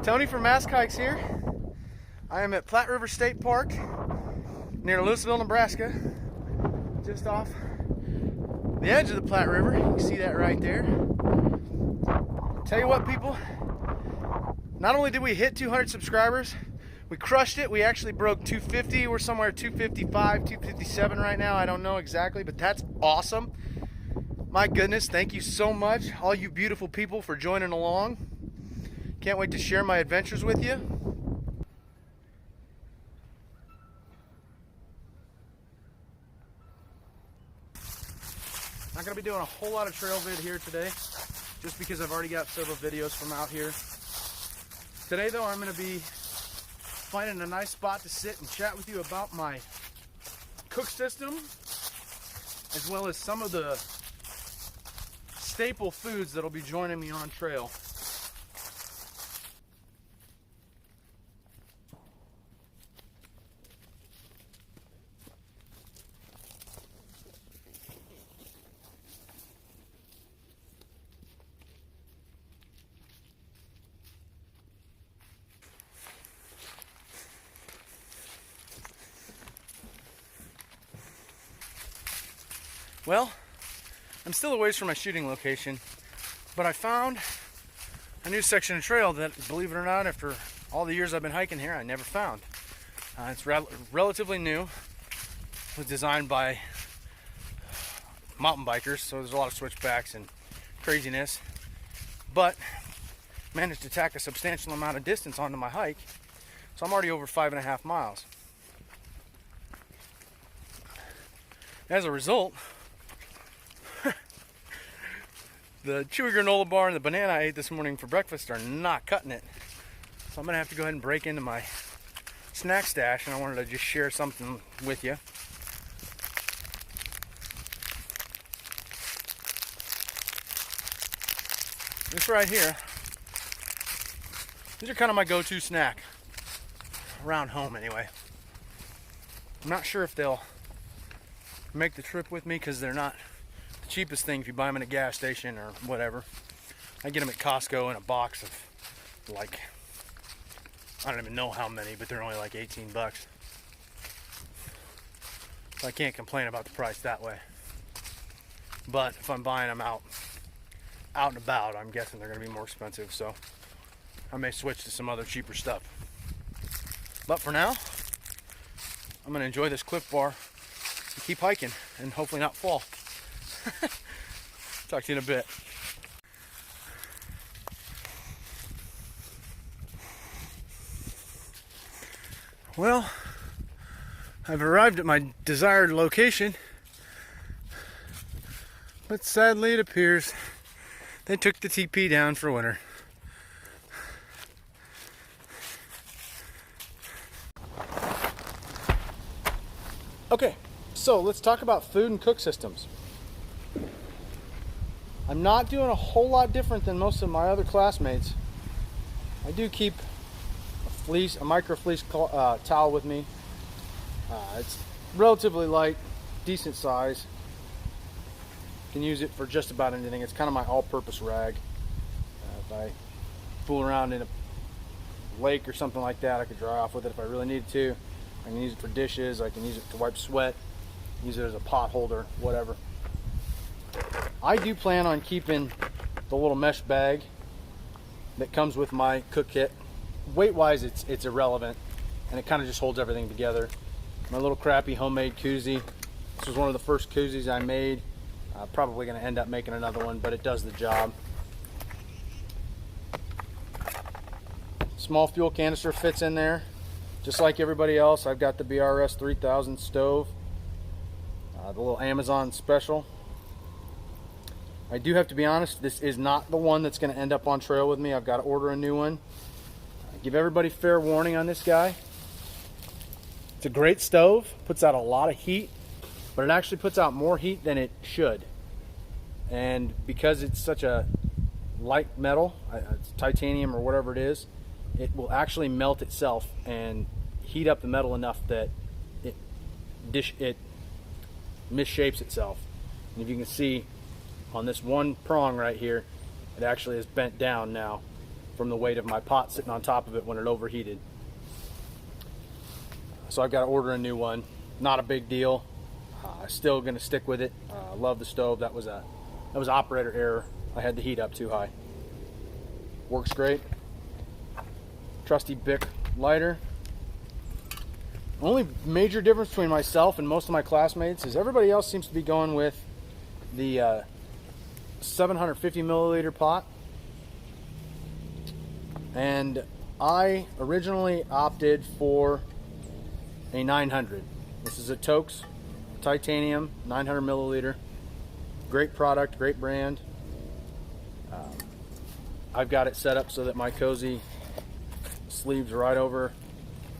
Tony from Mask Hikes here. I am at Platte River State Park near Louisville, Nebraska, just off the edge of the Platte River. You can see that right there. Tell you what, people, not only did we hit 200 subscribers, we crushed it. We actually broke 250. We're somewhere 255, 257 right now. I don't know exactly, but that's awesome. My goodness, thank you so much, all you beautiful people, for joining along. Can't wait to share my adventures with you. Not going to be doing a whole lot of trail vid here today, just because I've already got several videos from out here. Today though, I'm going to be finding a nice spot to sit and chat with you about my cook system, as well as some of the staple foods that'll be joining me on trail. Well, I'm still a ways from my shooting location, but I found a new section of trail that, believe it or not, after all the years I've been hiking here, I never found. It's relatively new. It was designed by mountain bikers, so there's a lot of switchbacks and craziness, but managed to tack a substantial amount of distance onto my hike, so I'm already over 5.5 miles. As a result, the chewy granola bar and the banana I ate this morning for breakfast are not cutting it. So I'm going to have to go ahead and break into my snack stash, and I wanted to just share something with you. This right here, these are kind of my go-to snack around home anyway. I'm not sure if they'll make the trip with me because they're not the cheapest thing if you buy them in a gas station or whatever. I get them at Costco in a box of like, I don't even know how many, but they're only like 18 bucks. So I can't complain about the price that way. But if I'm buying them out and about, I'm guessing they're going to be more expensive, so I may switch to some other cheaper stuff. But for now, I'm going to enjoy this Cliff Bar and keep hiking and hopefully not fall. Talk to you in a bit. Well, I've arrived at my desired location, but sadly it appears they took the TP down for winter. Okay, so let's talk about food and cook systems. I'm not doing a whole lot different than most of my other classmates. I do keep a micro fleece towel with me. It's relatively light, decent size. Can use it for just about anything. It's kind of my all-purpose rag. If I fool around in a lake or something like that, I could dry off with it if I really needed to. I can use it for dishes. I can use it to wipe sweat. Use it as a pot holder, whatever. I do plan on keeping the little mesh bag that comes with my cook kit. Weight-wise, it's irrelevant, and it kind of just holds everything together. My little crappy homemade koozie. This was one of the first koozies I made. Probably going to end up making another one, but it does the job. Small fuel canister fits in there, just like everybody else. I've got the BRS 3000 stove, the little Amazon special. I do have to be honest, this is not the one that's going to end up on trail with me. I've got to order a new one. I give everybody fair warning on this guy. It's a great stove, puts out a lot of heat, but it actually puts out more heat than it should. And because it's such a light metal, it's titanium or whatever it is, it will actually melt itself and heat up the metal enough that it misshapes itself. And if you can see on this one prong right here, it actually is bent down now from the weight of my pot sitting on top of it when it overheated. So I've got to order a new one. Not a big deal. Still going to stick with it. Love the stove. That was operator error. I had the heat up too high. Works great. Trusty Bic lighter. Only major difference between myself and most of my classmates is everybody else seems to be going with the 750 milliliter pot. And I originally opted for a 900. This is a Toaks Titanium 900 milliliter. Great product, great brand. I've got it set up so that my cozy sleeves right over,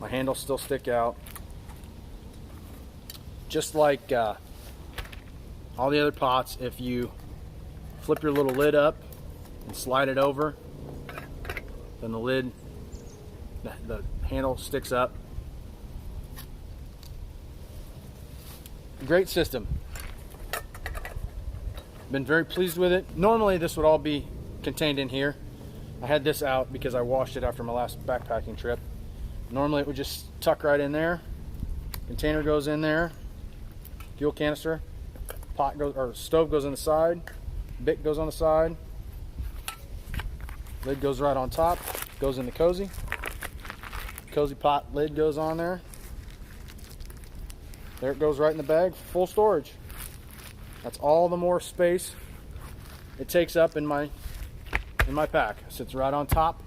my handles still stick out. Just like all the other pots, if you flip your little lid up and slide it over, then the handle sticks up. Great system. Been very pleased with it. Normally this would all be contained in here. I had this out because I washed it after my last backpacking trip. Normally it would just tuck right in there. Container goes in there. Fuel canister. Pot goes, or stove goes on the side. Bic goes on the side. Lid goes right on top. Goes in the cozy. Cozy pot lid goes on there. There it goes right in the bag. Full storage. That's all the more space it takes up in my pack. It sits right on top.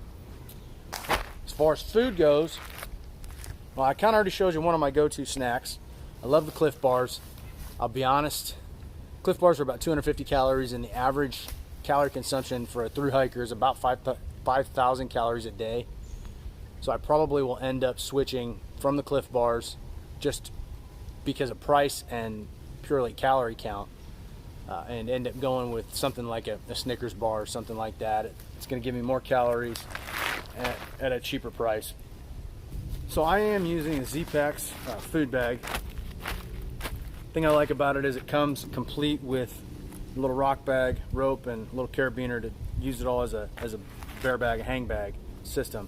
As far as food goes, well, I kind of already showed you one of my go-to snacks. I love the Cliff Bars. I'll be honest, Cliff Bars are about 250 calories, and the average calorie consumption for a thru hiker is about 5,000 calories a day. So I probably will end up switching from the Cliff Bars just because of price and purely calorie count, and end up going with something like a Snickers bar or something like that. It's going to give me more calories at a cheaper price. So I am using a ZPacks food bag. Thing I like about it is it comes complete with a little rock bag, rope, and a little carabiner to use it all as a bear bag, a hang bag system.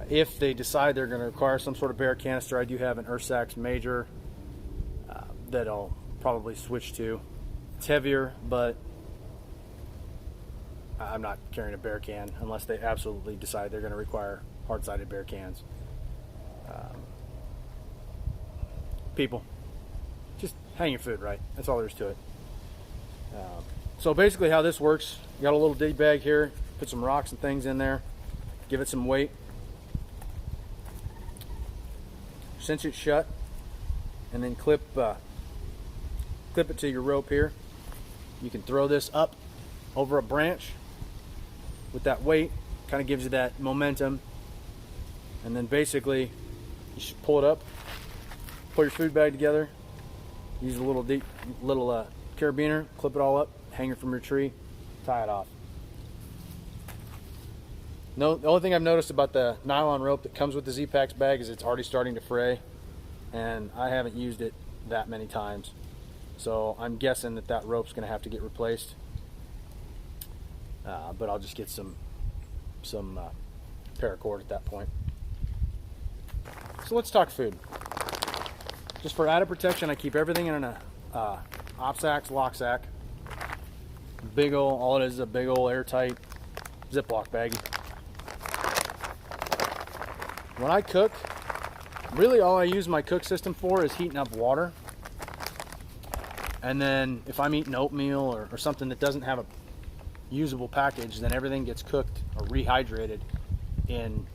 If they decide they're going to require some sort of bear canister, I do have an Ursax Major that I'll probably switch to. It's heavier, but I'm not carrying a bear can unless they absolutely decide they're going to require hard-sided bear cans. People, just hang your food right. That's all there is to it. So basically how this works, you got a little dig bag here, put some rocks and things in there, give it some weight, cinch it shut, and then clip it to your rope here. You can throw this up over a branch with that weight, kind of gives you that momentum, and then basically you should pull it up, pull your food bag together, use a little carabiner, clip it all up, hang it from your tree, tie it off. No, the only thing I've noticed about the nylon rope that comes with the ZPacks bag is it's already starting to fray, and I haven't used it that many times. So I'm guessing that rope's going to have to get replaced. But I'll just get some paracord at that point. So let's talk food. Just for added protection, I keep everything in an OpSax lock sack. Big old, all it is a big old airtight Ziploc baggie. When I cook, really all I use my cook system for is heating up water. And then if I'm eating oatmeal or something that doesn't have a usable package, then everything gets cooked or rehydrated in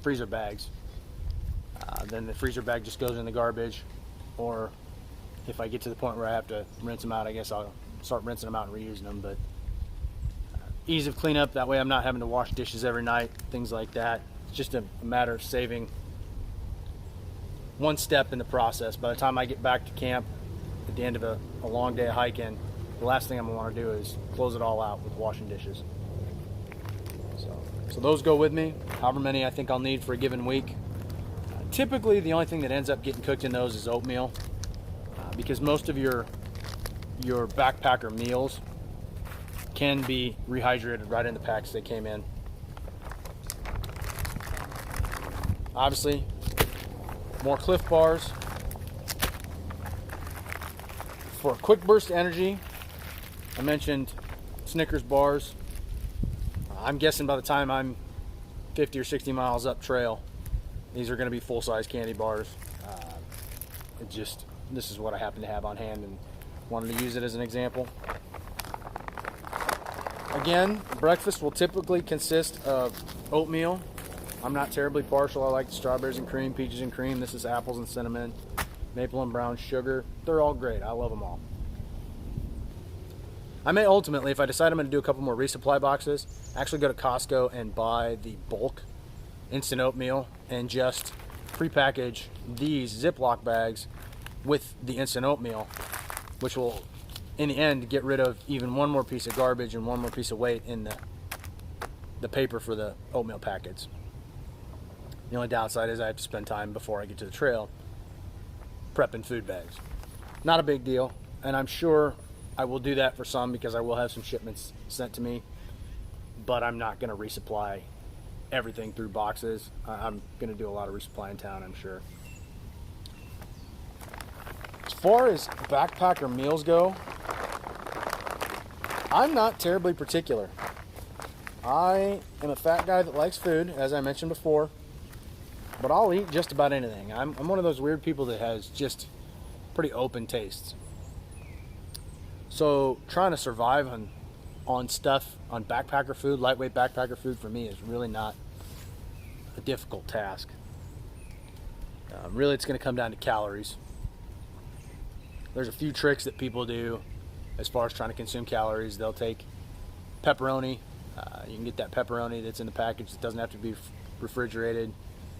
freezer bags. Then the freezer bag just goes in the garbage, or if I get to the point where I have to rinse them out, I guess I'll start rinsing them out and reusing them. But ease of cleanup, that way I'm not having to wash dishes every night, things like that. It's just a matter of saving one step in the process. By the time I get back to camp at the end of a long day of hiking, the last thing I'm going to want to do is close it all out with washing dishes. So those go with me, however many I think I'll need for a given week. Typically the only thing that ends up getting cooked in those is oatmeal, because most of your backpacker meals can be rehydrated right in the packs they came in. Obviously, more Cliff Bars. For a quick burst of energy, I mentioned Snickers bars. I'm guessing by the time I'm 50 or 60 miles up trail, these are going to be full-size candy bars. This is what I happen to have on hand and wanted to use it as an example. Again, breakfast will typically consist of oatmeal. I'm not terribly partial. I like the strawberries and cream, peaches and cream. This is apples and cinnamon, maple and brown sugar. They're all great. I love them all. I may ultimately, if I decide I'm going to do a couple more resupply boxes, actually go to Costco and buy the bulk instant oatmeal and just prepackage these Ziploc bags with the instant oatmeal, which will, in the end, get rid of even one more piece of garbage and one more piece of weight in the paper for the oatmeal packets. The only downside is I have to spend time before I get to the trail prepping food bags. Not a big deal, and I'm sure I will do that for some because I will have some shipments sent to me, but I'm not going to resupply everything through boxes. I'm going to do a lot of resupply in town, I'm sure. As far as backpacker meals go, I'm not terribly particular. I am a fat guy that likes food, as I mentioned before, but I'll eat just about anything. I'm one of those weird people that has just pretty open tastes. So trying to survive on stuff, on backpacker food, lightweight backpacker food, for me is really not a difficult task. Really, it's going to come down to calories. There's a few tricks that people do as far as trying to consume calories. They'll take pepperoni. You can get that pepperoni that's in the package. It doesn't have to be refrigerated.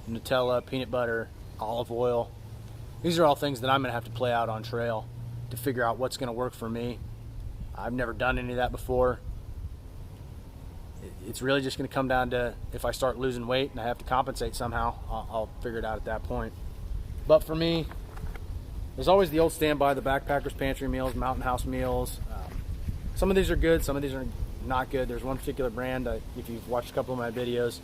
Nutella, peanut butter, olive oil. These are all things that I'm going to have to play out on trail to figure out what's going to work for me. I've never done any of that before. It's really just going to come down to if I start losing weight and I have to compensate somehow, I'll figure it out at that point. But for me, there's always the old standby, the backpackers pantry meals, mountain house meals. Some of these are good, some of these are not good. There's one particular brand, if you've watched a couple of my videos,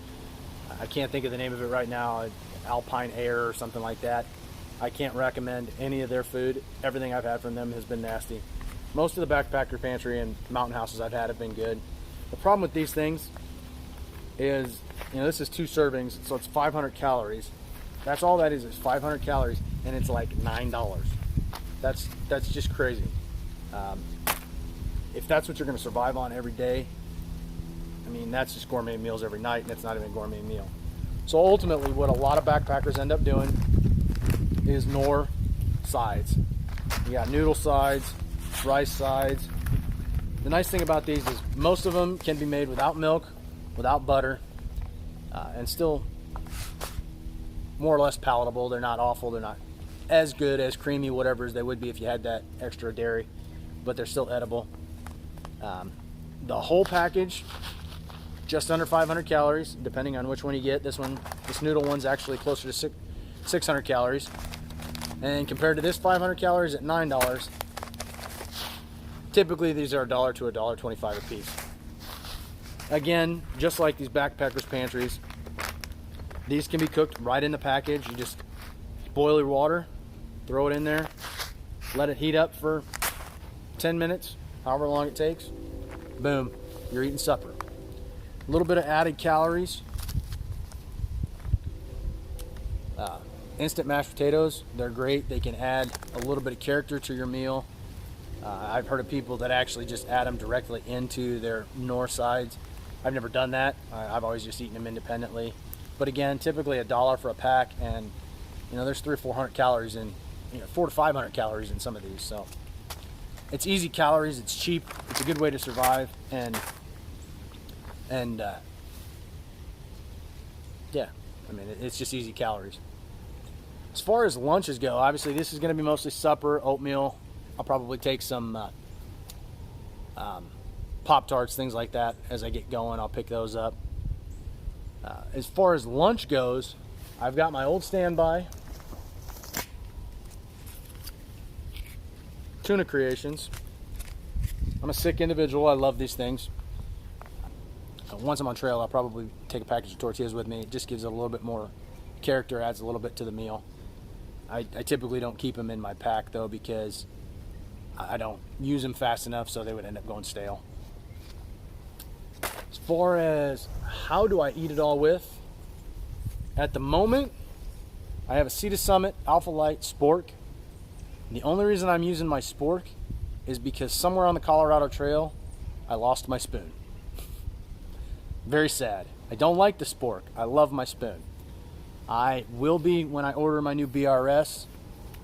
I can't think of the name of it right now, Alpine Air or something like that. I can't recommend any of their food. Everything I've had from them has been nasty. Most of the backpacker pantry and mountain houses I've had have been good. The problem with these things is, this is 2 servings, so it's 500 calories. That's all that is 500 calories, and it's like $9. That's just crazy. If that's what you're going to survive on every day, I mean, that's just gourmet meals every night, and it's not even a gourmet meal. So ultimately, what a lot of backpackers end up doing is Knorr sides. You got noodle sides, rice sides. The nice thing about these is most of them can be made without milk, without butter, and still more or less palatable. They're not awful. They're not as good, as creamy, whatever as they would be if you had that extra dairy, but they're still edible. The whole package, just under 500 calories, depending on which one you get. This noodle one's actually closer to 600 calories. And compared to this 500 calories at $9, typically these are $1 to $1.25 a piece. Again, just like these backpackers pantries, these can be cooked right in the package. You just boil your water, throw it in there, let it heat up for 10 minutes, however long it takes. Boom, you're eating supper. A little bit of added calories. Instant mashed potatoes, they're great. They can add a little bit of character to your meal. I've heard of people that actually just add them directly into their Knorr sides. I've never done that. I've always just eaten them independently. But again, typically $1 for a pack, and there's 300 or 400 calories in, 400 to 500 calories in some of these. So it's easy calories, it's cheap, it's a good way to survive, and yeah, I mean, it's just easy calories. As far as lunches go, obviously this is going to be mostly supper, oatmeal. I'll probably take some Pop-Tarts, things like that. As I get going, I'll pick those up. As far as lunch goes, I've got my old standby tuna creations. I'm a sick individual. I love these things. Once I'm on trail, I'll probably take a package of tortillas with me. It just gives it a little bit more character adds a little bit to the meal. I typically don't keep them in my pack though, because I don't use them fast enough, so they would end up going stale. As far as how do I eat it all with, at the moment I have a Sea to Summit Alpha Light spork. The only reason I'm using my spork is because somewhere on the Colorado Trail I lost my spoon. Very sad. I don't like the spork. I love my spoon. I will be, when I order my new BRS,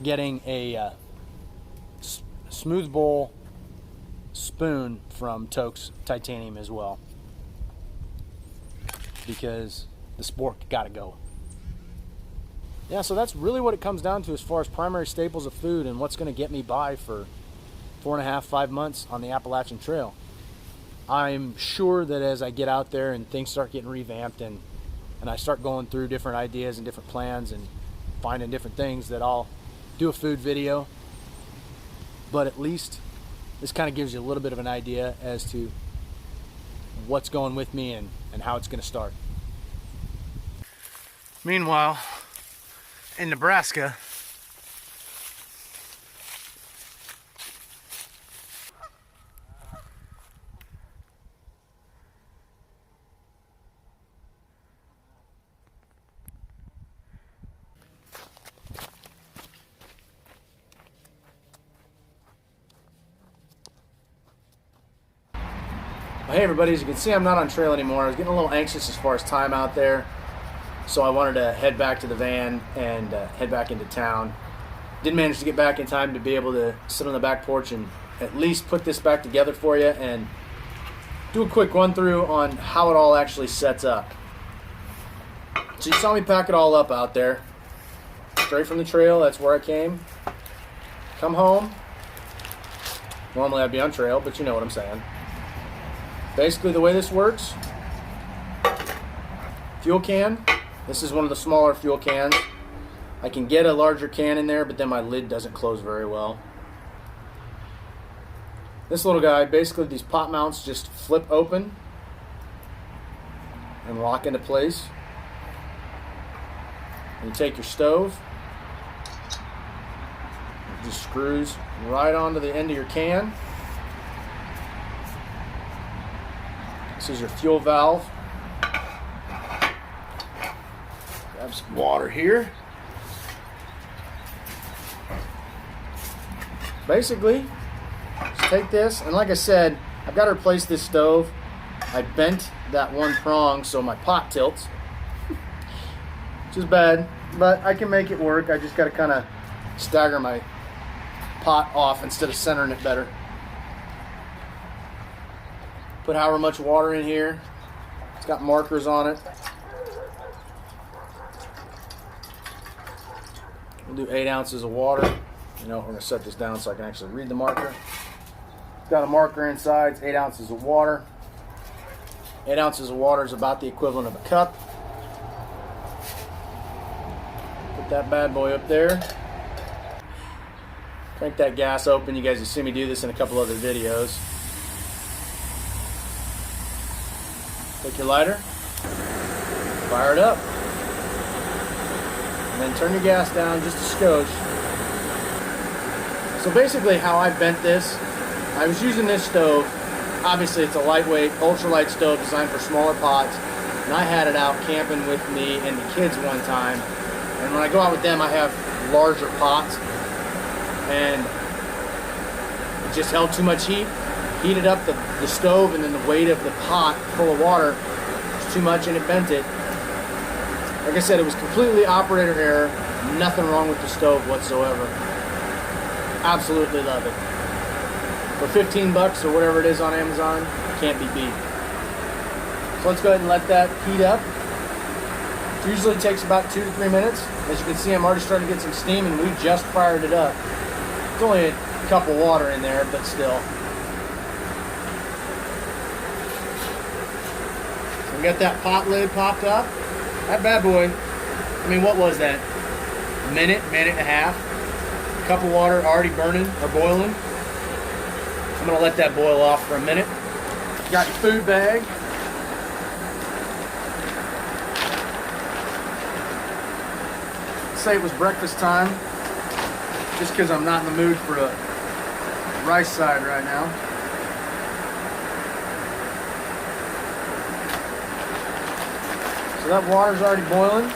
getting a smooth bowl spoon from Toaks Titanium as well, because the spork gotta go. Yeah, so that's really what it comes down to as far as primary staples of food and what's going to get me by for 4.5, 5 months on the Appalachian Trail. I'm sure that as I get out there and things start getting revamped and I start going through different ideas and different plans and finding different things, that I'll do a food video. But at least this kind of gives you a little bit of an idea as to what's going with me and how it's going to start. Meanwhile, in Nebraska, hey everybody, as you can see, I'm not on trail anymore. I was getting a little anxious as far as time out there, so I wanted to head back to the van and head back into town. Didn't manage to get back in time to be able to sit on the back porch and at least put this back together for you and do a quick run through on how it all actually sets up. So you saw me pack it all up out there, straight from the trail. That's where I came. Come home. Normally I'd be on trail, but you know what I'm saying. Basically the way this works, fuel can. This is one of the smaller fuel cans. I can get a larger can in there, but then my lid doesn't close very well. This little guy, basically these pot mounts just flip open and lock into place. And you take your stove, it just screws right onto the end of your can. This is your fuel valve. Grab some water here. Basically, just take this, and like I said, I've got to replace this stove. I bent that one prong so my pot tilts, which is bad, but I can make it work. I just got to kind of stagger my pot off instead of centering it better. Put however much water in here. It's got markers on it. We'll do 8 ounces of water. You know, we're going to set this down so I can actually read the marker. It's got a marker inside. It's 8 ounces of water. 8 ounces of water is about the equivalent of a cup. Put that bad boy up there. Crank that gas open. You guys will see me do this in a couple other videos. Take your lighter, fire it up, and then turn your gas down just a skosh. So basically how I bent this, I was using this stove. Obviously it's a lightweight, ultralight stove designed for smaller pots, and I had it out camping with me and the kids one time. And when I go out with them, I have larger pots, and it just held too much heat. Heated up the stove, and then the weight of the pot full of water was too much and it bent it. Like I said, it was completely operator error. Nothing wrong with the stove whatsoever. Absolutely love it. For 15 bucks or whatever it is on Amazon, can't be beat. So let's go ahead and let that heat up. It usually takes about 2 to 3 minutes. As you can see, I'm already starting to get some steam, and we just fired it up. It's only a cup of water in there, but still. We got that pot lid popped up. That bad boy, I mean, what was that? Minute and a half. Cup of water already burning or boiling. I'm gonna let that boil off for a minute. Got your food bag. say it was breakfast time, just because I'm not in the mood for a rice side right now. So that water's already boiling.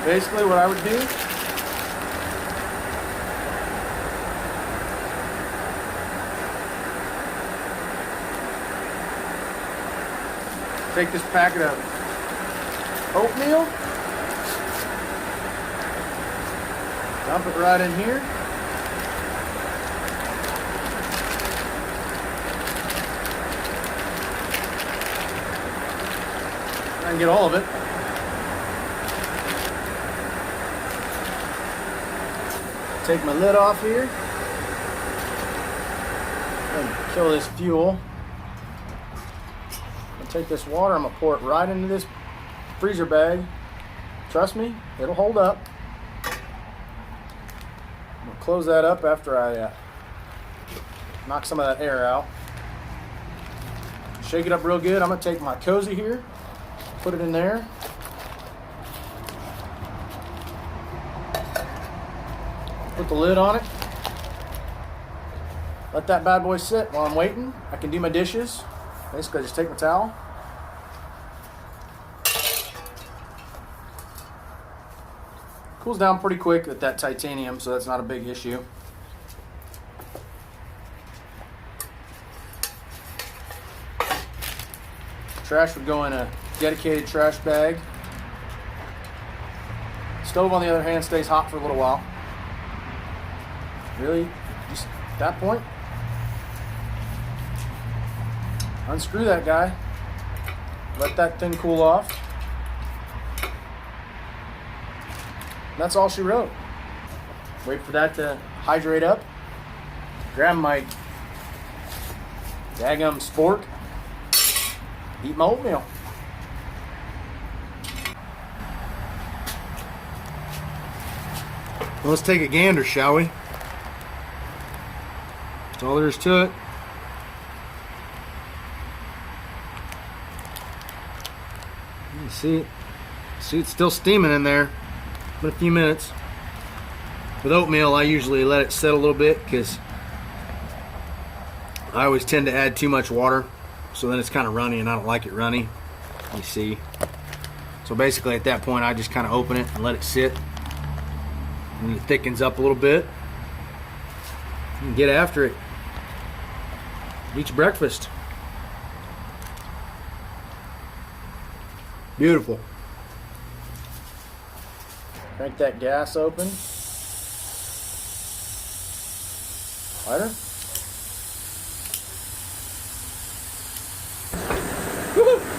Basically what I would do, take this packet of oatmeal, dump it right in here. Try and get all of it. Take my lid off here and kill this fuel. Take this water, I'm gonna pour it right into this freezer bag. Trust me, it'll hold up. I'm gonna close that up after I knock some of that air out. Shake it up real good. I'm gonna take my cozy here, put it in there. Put the lid on it. Let that bad boy sit while I'm waiting. I can do my dishes. Basically, I just take my towel. Cools down pretty quick with that titanium, so that's not a big issue. Trash would go in a dedicated trash bag. Stove, on the other hand, stays hot for a little while. Really, just at that point, unscrew that guy, let that thing cool off. That's all she wrote. Wait for that to hydrate up. Grab my daggum spork, eat my oatmeal. Well, let's take a gander, shall we? That's all there is to it. You see it's still steaming in there. Been a few minutes. With oatmeal, I usually let it sit a little bit because I always tend to add too much water, so then it's kind of runny, and I don't like it runny. You see. So basically, at that point, I just kind of open it and let it sit, and it thickens up a little bit. And get after it. Eat your breakfast. Beautiful. Crank that gas open. Lighter. Woo-hoo.